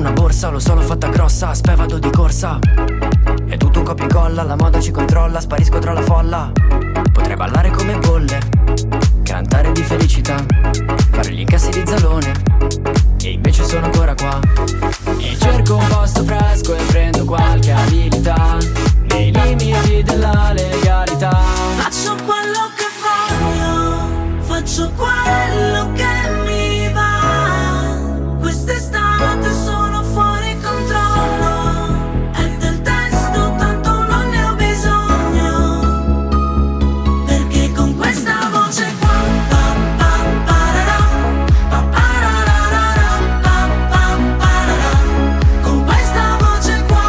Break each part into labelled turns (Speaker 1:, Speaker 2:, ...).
Speaker 1: una borsa, lo so l'ho fatta grossa, aspetta vado di corsa. È tutto un copia e incolla, la moda ci controlla, sparisco tra la folla. Potrei ballare come bolle, cantare di felicità, fare gli incassi di Zalone, e invece sono ancora qua. E cerco un posto fresco e prendo qualche abilità, nei limiti della legalità.
Speaker 2: Faccio quello che voglio, faccio quello che mi va. Quest'estate sono fuori controllo, è del testo tanto non ne ho bisogno, perché con questa voce qua con questa voce qua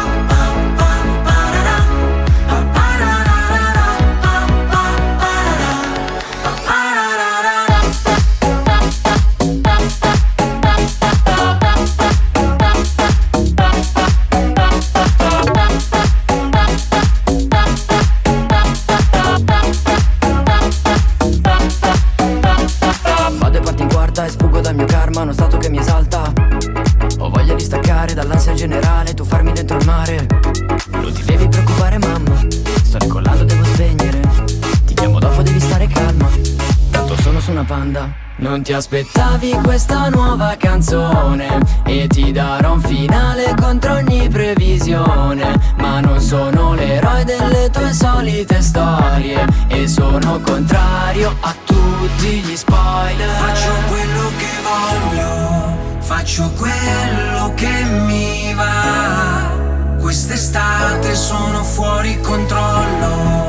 Speaker 1: Vado e parto in quarta e sfuggo dal mio karma, uno stato che mi esalta. Ho voglia di staccare dall'ansia generale, tu farmi dentro il mare. Non ti devi preoccupare mamma, sto decollando, devo spegnere. Ti chiamo dopo, devi stare calma, tanto sono su una panda. Non ti aspettavi questa nuova canzone e ti darò un finale contro ogni previsione. Ma non sono l'eroe delle tue solite storie e sono contrario a tutti gli spoiler.
Speaker 2: Faccio quello che voglio, faccio quello che mi va. Quest'estate sono fuori controllo,